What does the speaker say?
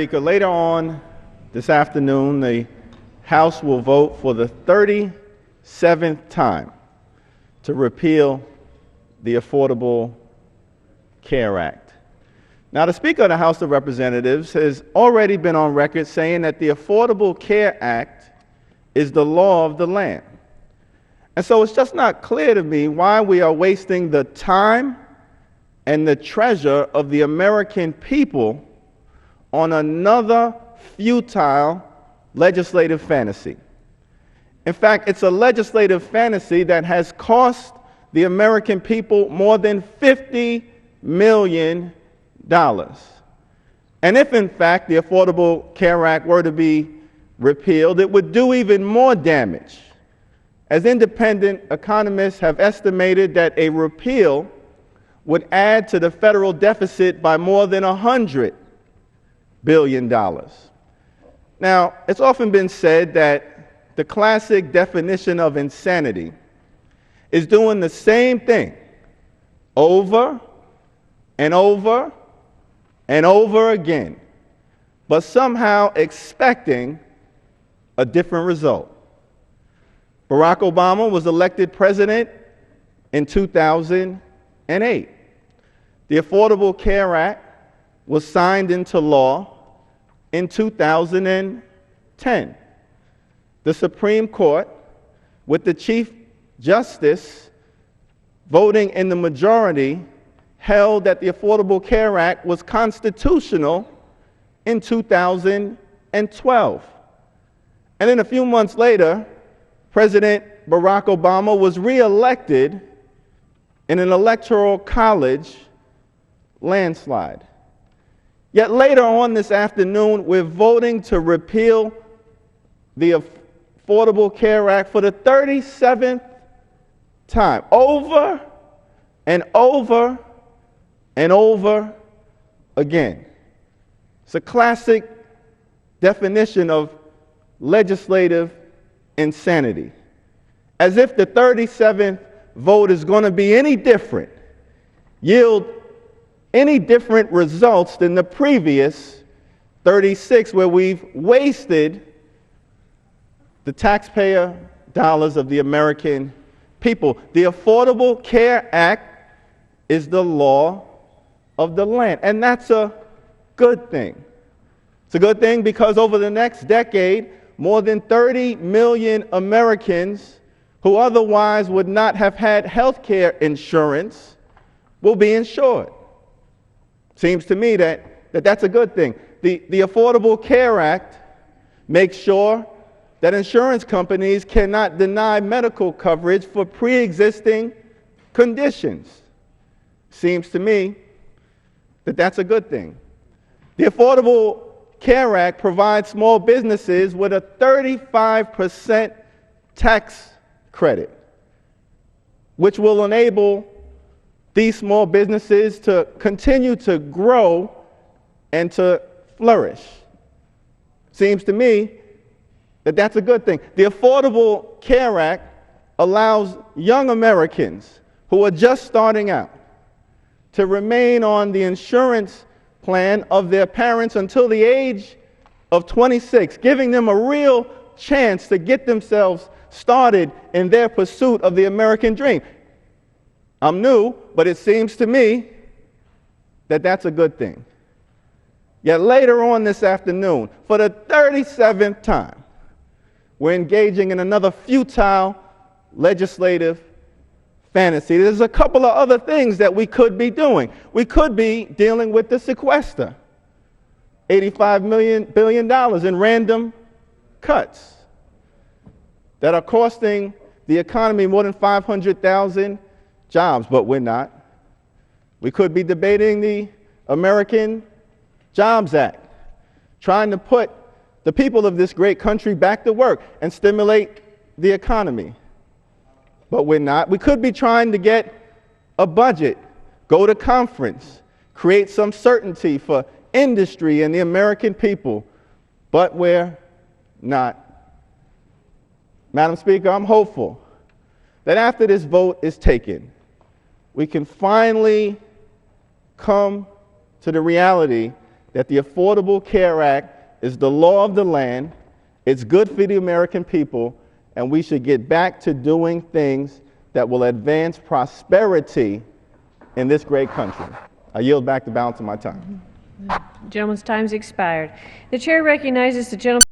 Speaker, later on this afternoon, the House will vote for the 37th time to repeal the Affordable Care Act. Now, the Speaker of the House of Representatives has already been on record saying that the Affordable Care Act is the law of the land. And so it's just not clear to me why we are wasting the time and the treasure of the American people on another futile legislative fantasy. In fact, it's a legislative fantasy that has cost the American people more than $50 million. And if, in fact, the Affordable Care Act were to be repealed, it would do even more damage, as independent economists have estimated that a repeal would add to the federal deficit by more than $100 billion. Now, it's often been said that the classic definition of insanity is doing the same thing over and over and over again, but somehow expecting a different result. Barack Obama was elected president in 2008. The Affordable Care Act was signed into law in 2010. The Supreme Court, with the Chief Justice voting in the majority, held that the Affordable Care Act was constitutional in 2012. And then a few months later, President Barack Obama was reelected in an electoral college landslide. Yet later on this afternoon, we're voting to repeal the Affordable Care Act for the 37th time, over and over and over again. It's a classic definition of legislative insanity. As if the 37th vote is going to be any different, yield any different results than the previous 36, where we've wasted the taxpayer dollars of the American people. The Affordable Care Act is the law of the land, and that's a good thing. It's a good thing because over the next decade, more than 30 million Americans who otherwise would not have had health care insurance will be insured. Seems to me that that's a good thing. The Affordable Care Act makes sure that insurance companies cannot deny medical coverage for pre-existing conditions. Seems to me that that's a good thing. The Affordable Care Act provides small businesses with a 35% tax credit, which will enable these small businesses to continue to grow and to flourish. Seems to me that that's a good thing. The Affordable Care Act allows young Americans who are just starting out to remain on the insurance plan of their parents until the age of 26, giving them a real chance to get themselves started in their pursuit of the American dream. I'm new, but it seems to me that that's a good thing. Yet later on this afternoon, for the 37th time, we're engaging in another futile legislative fantasy. There's a couple of other things that we could be doing. We could be dealing with the sequester, $85 billion in random cuts that are costing the economy more than 500,000 jobs, but we're not. We could be debating the American Jobs Act, trying to put the people of this great country back to work and stimulate the economy, but we're not. We could be trying to get a budget, go to conference, create some certainty for industry and the American people, but we're not. Madam Speaker, I'm hopeful that after this vote is taken, we can finally come to the reality that the Affordable Care Act is the law of the land, it's good for the American people, and we should get back to doing things that will advance prosperity in this great country. I yield back the balance of my time. The gentleman's time's expired. The chair recognizes the gentleman.